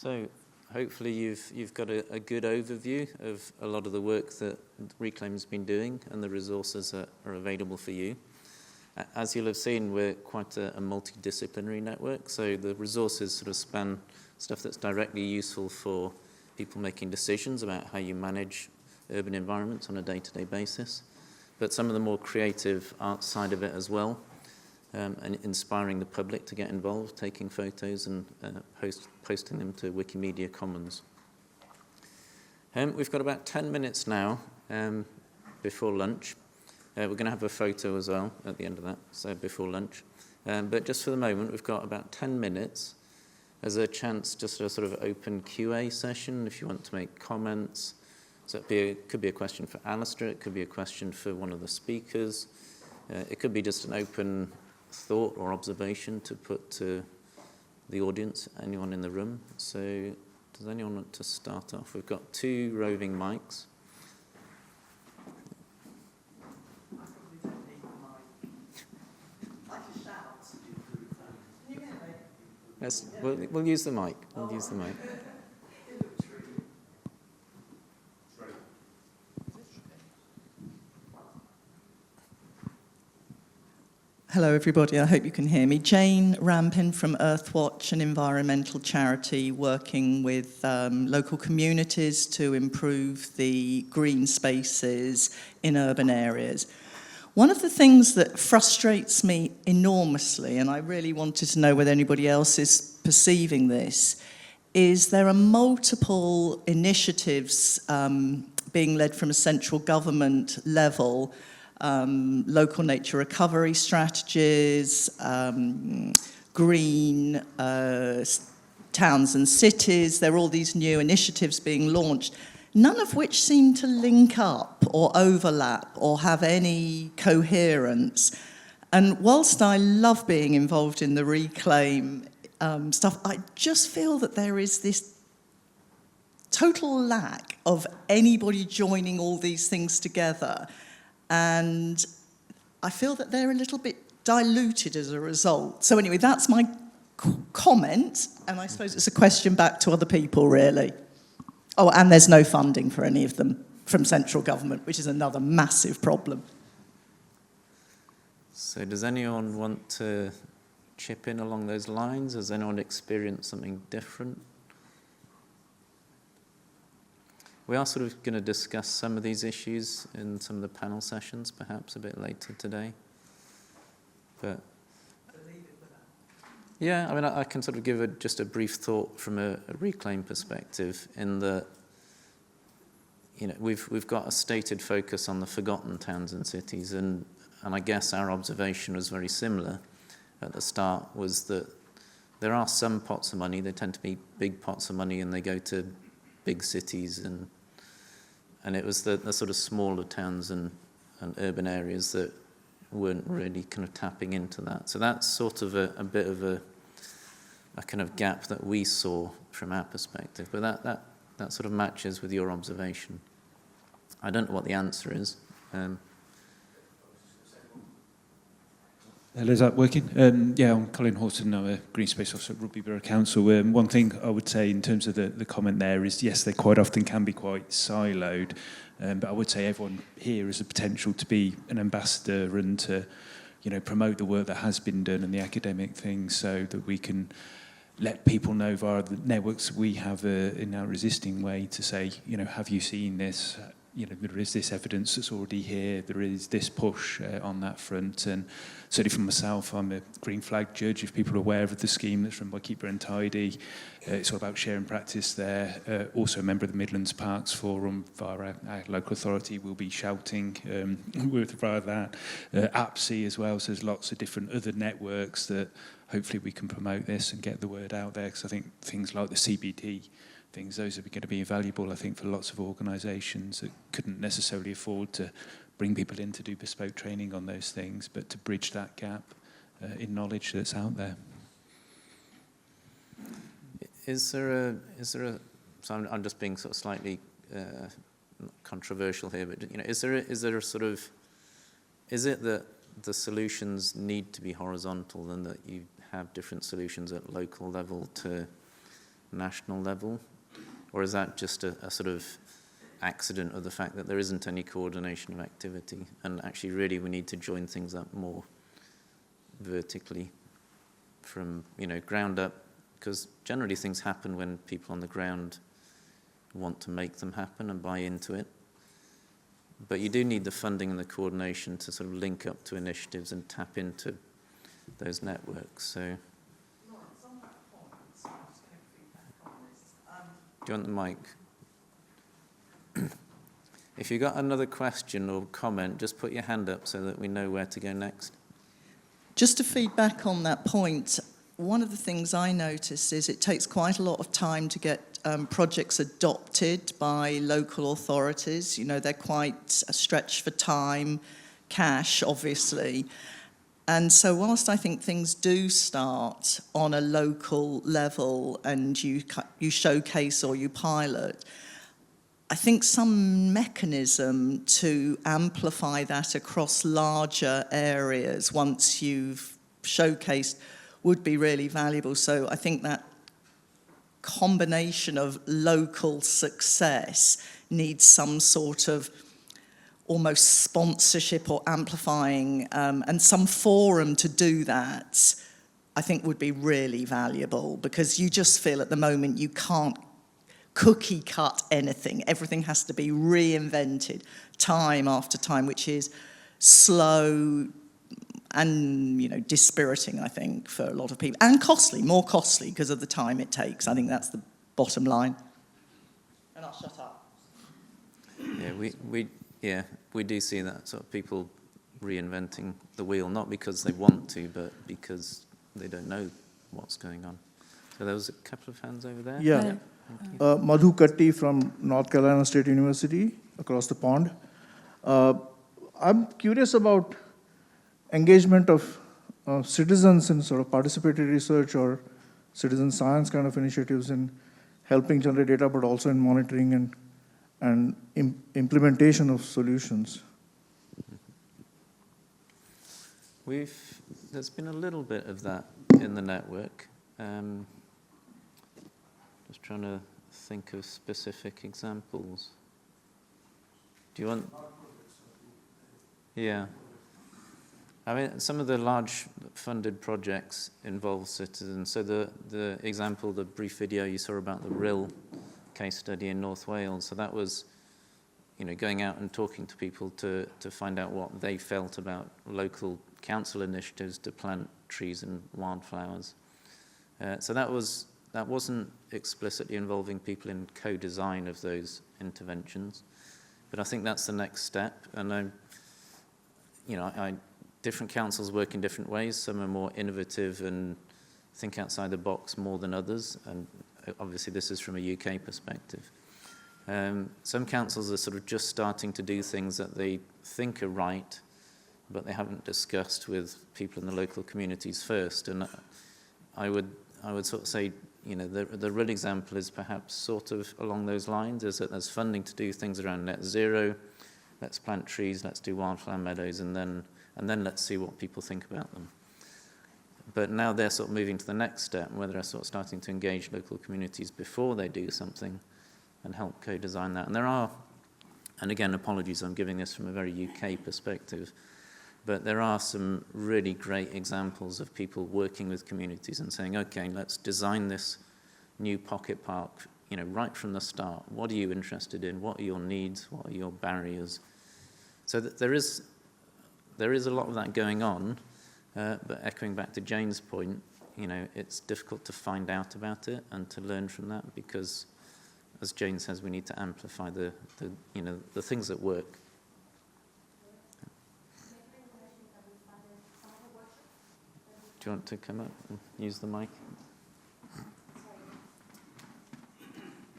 So hopefully you've got a good overview of a lot of the work that Reclaim's been doing and the resources that are available for you. As you'll have seen, we're quite a multidisciplinary network, so the resources sort of span stuff that's directly useful for people making decisions about how you manage urban environments on a day-to-day basis, but some of the more creative art side of it as well, and inspiring the public to get involved, taking photos and posting them to Wikimedia Commons. We've got about 10 minutes now before lunch. We're going to have a photo as well at the end of that, so before lunch. But just for the moment, we've got about 10 minutes as a chance just a sort of open QA session if you want to make comments. So it could be a question for Alistair, it could be a question for one of the speakers. It could be just an open thought or observation to put to the audience, anyone in the room. So does anyone want to start off? We've got 2 roving mics. We'll use the mic. We'll use the mic. Hello everybody, I hope you can hear me. Jane Rampin from Earthwatch, an environmental charity working with local communities to improve the green spaces in urban areas. One of the things that frustrates me enormously, and I really wanted to know whether anybody else is perceiving this, is there are multiple initiatives being led from a central government level, local nature recovery strategies, green towns and cities. There are all these new initiatives being launched, none of which seem to link up or overlap or have any coherence. And whilst I love being involved in the Reclaim stuff, I just feel that there is this total lack of anybody joining all these things together. And I feel that they're a little bit diluted as a result. So anyway, that's my comment, and I suppose it's a question back to other people, really. Oh, and there's no funding for any of them from central government, which is another massive problem. So does anyone want to chip in along those lines? Has anyone experienced something different? We are sort of going to discuss some of these issues in some of the panel sessions, perhaps a bit later today. But yeah, I mean, I can sort of give just a brief thought from a Reclaim perspective in that, you know, we've got a stated focus on the forgotten towns and cities, and I guess our observation was very similar at the start, was that there are some pots of money, they tend to be big pots of money, and they go to big cities, and it was the sort of smaller towns and urban areas that weren't really kind of tapping into that. So that's sort of a bit of a kind of gap that we saw from our perspective, but that sort of matches with your observation. I don't know what the answer is. Hello, is that working? Yeah, I'm Colin Horton. I'm a Green Space Officer at Rugby Borough Council. One thing I would say in terms of the comment there is, yes, they quite often can be quite siloed, but I would say everyone here has the potential to be an ambassador and to, you know, promote the work that has been done and the academic things, so that we can let people know via the networks we have in our existing way to say, you know, have you seen this? You know, there is this evidence that's already here, there is this push on that front, and certainly for myself, I'm a green flag judge. If people are aware of the scheme that's run by Keep Burn Tidy, it's all about sharing practice there. Also a member of the Midlands Parks Forum via our local authority will be shouting via that. APSI as well, so there's lots of different other networks that hopefully we can promote this and get the word out there, because I think things like the CBD things, those are going to be invaluable, I think, for lots of organisations that couldn't necessarily afford to bring people in to do bespoke training on those things, but to bridge that gap in knowledge that's out there. Is there a so I'm just being sort of slightly controversial here, but, you know, is there a sort of, is it that the solutions need to be horizontal and that you have different solutions at local level to national level? Or is that just a sort of accident of the fact that there isn't any coordination of activity? And actually, really, we need to join things up more vertically from, ground up, because generally things happen when people on the ground want to make them happen and buy into it. But you do need the funding and the coordination to sort of link up to initiatives and tap into those networks. So, Laurence, on that point, I'm just getting feedback on this. do you want the mic? If you've got another question or comment, just put your hand up so that we know where to go next. Just to feedback on that point, one of the things I notice is it takes quite a lot of time to get projects adopted by local authorities. They're quite stretched for time, cash, obviously. And so whilst I think things do start on a local level and you showcase or you pilot, I think some mechanism to amplify that across larger areas once you've showcased would be really valuable. So I think that combination of local success needs some sort of almost sponsorship or amplifying, and some forum to do that, I think would be really valuable, because you just feel at the moment you can't cookie cut anything. Everything has to be reinvented time after time, which is slow and, dispiriting, I think, for a lot of people. And costly, more costly because of the time it takes. I think that's the bottom line. And I'll shut up. Yeah, we do see that sort of people reinventing the wheel, not because they want to, but because they don't know what's going on. So there was a couple of hands over there. Yeah. Madhu Katti from North Carolina State University, across the pond. I'm curious about engagement of citizens in sort of participatory research or citizen science kind of initiatives in helping generate data, but also in monitoring and implementation of solutions. There's been a little bit of that in the network. Just trying to think of specific examples. Do you want? Yeah. I mean, some of the large funded projects involve citizens. So the example, the brief video you saw about the RIL case study in North Wales, so that was, going out and talking to people to find out what they felt about local council initiatives to plant trees and wildflowers. So that wasn't explicitly involving people in co-design of those interventions, but I think that's the next step. And different councils work in different ways. Some are more innovative and think outside the box more than others, and obviously this is from a UK perspective. Some councils are sort of just starting to do things that they think are right, but they haven't discussed with people in the local communities first. And I would sort of say, the real example is perhaps sort of along those lines, is that there's funding to do things around net zero. Let's plant trees, let's do wildflower meadows, and then let's see what people think about them. But now they're sort of moving to the next step, where they're sort of starting to engage local communities before they do something and help co-design that. And there are, and again, apologies, I'm giving this from a very UK perspective, but there are some really great examples of people working with communities and saying, okay, let's design this new pocket park, right from the start. What are you interested in? What are your needs? What are your barriers? So there is a lot of that going on, but echoing back to Jane's point, it's difficult to find out about it and to learn from that, because, as Jane says, we need to amplify the things that work. Do you want to come up and use the mic?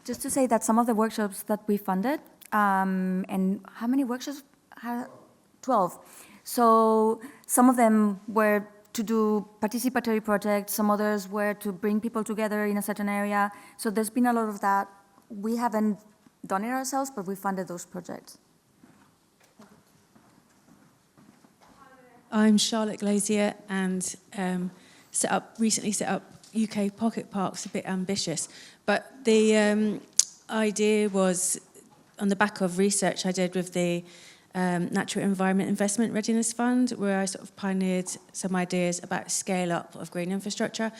Just to say that some of the workshops that we funded, and how many workshops? 12. So some of them were to do participatory projects, some others were to bring people together in a certain area. So there's been a lot of that. We haven't done it ourselves, but we funded those projects. I'm Charlotte Glazier, and recently set up UK pocket park's a bit ambitious, but the idea was on the back of research I did with the Natural Environment Investment Readiness Fund, where I sort of pioneered some ideas about scale up of green infrastructure.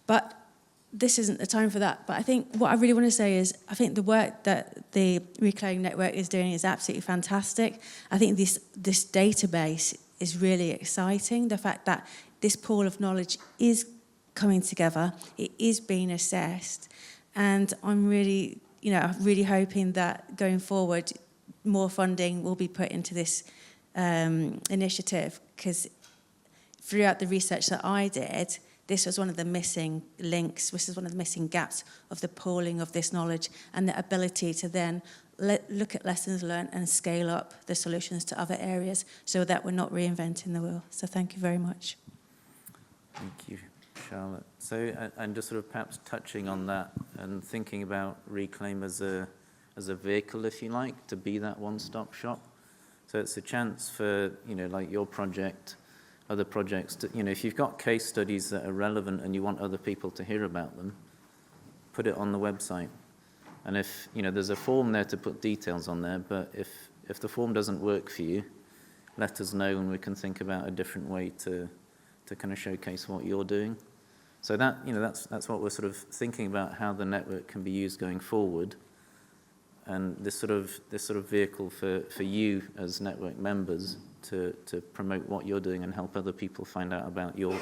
But this isn't the time for that. But I think what I really want to say is I think the work that the Reclaim Network is doing is absolutely fantastic. I think this database is really exciting. The fact that this pool of knowledge is coming together, it is being assessed, and I'm really, really hoping that going forward, more funding will be put into this initiative, because throughout the research that I did, this was one of the missing links, this is one of the missing gaps of the pooling of this knowledge and the ability to then look at lessons learned and scale up the solutions to other areas so that we're not reinventing the wheel. So thank you very much. Thank you, Charlotte. So, and just sort of perhaps touching on that and thinking about Reclaim as a vehicle, if you like, to be that one-stop shop. So it's a chance for, like your project, other projects, to, if you've got case studies that are relevant and you want other people to hear about them, put it on the website. And if, there's a form there to put details on there, but if the form doesn't work for you, let us know and we can think about a different way to kind of showcase what you're doing. So that, that's what we're sort of thinking about, how the network can be used going forward. And this sort of vehicle for you as network members to promote what you're doing and help other people find out about your,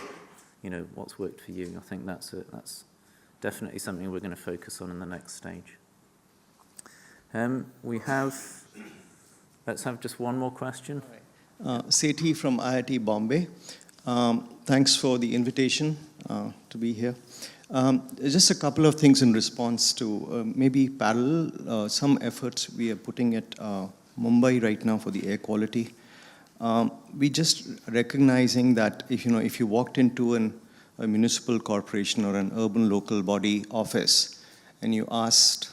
what's worked for you. I think that's definitely something we're going to focus on in the next stage. Let's have just one more question. Sethi from IIT Bombay. Thanks for the invitation to be here. Just a couple of things in response to maybe parallel some efforts we are putting at Mumbai right now for the air quality. We just recognizing that if you walked into a municipal corporation or an urban local body office and you asked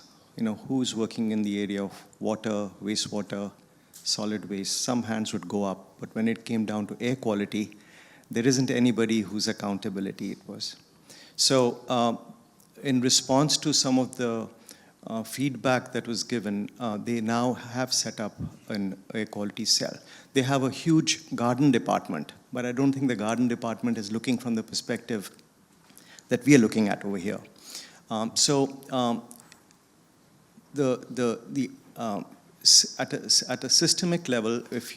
who's working in the area of water, wastewater, solid waste, some hands would go up. But when it came down to air quality, there isn't anybody whose accountability it was. So in response to some of the feedback that was given, they now have set up an air quality cell. They have a huge garden department, but I don't think the garden department is looking from the perspective that we are looking at over here. At a systemic level, if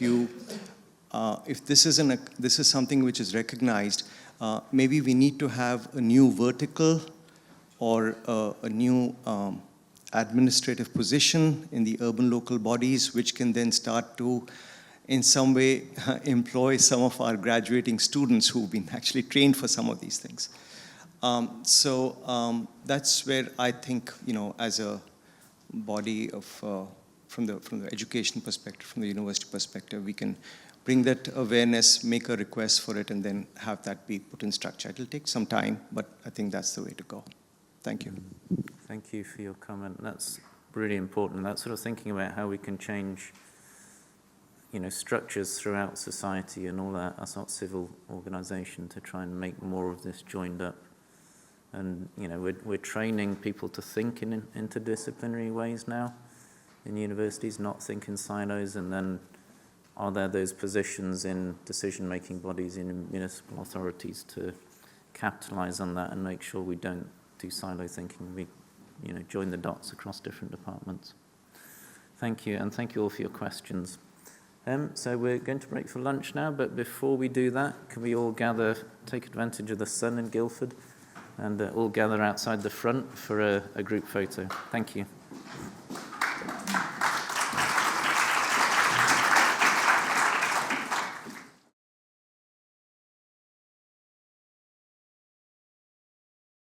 this is something which is recognized, maybe we need to have a new vertical or a new administrative position in the urban local bodies, which can then start to, in some way, employ some of our graduating students who've been actually trained for some of these things. That's where I think, as a body of, from the education perspective, from the university perspective, we can bring that awareness, make a request for it, and then have that be put in structure. It'll take some time, but I think that's the way to go. Thank you. Thank you for your comment. That's really important. That's sort of thinking about how we can change, structures throughout society and all that, as not civil organization, to try and make more of this joined up. And, we're training people to think in interdisciplinary ways now in universities, not think in silos, and then are there those positions in decision-making bodies in municipal authorities to capitalize on that and make sure we don't do silo thinking, we join the dots across different departments. Thank you, and thank you all for your questions. So we're going to break for lunch now, but before we do that, can we all gather, take advantage of the sun in Guildford, and all gather outside the front for a group photo. Thank you.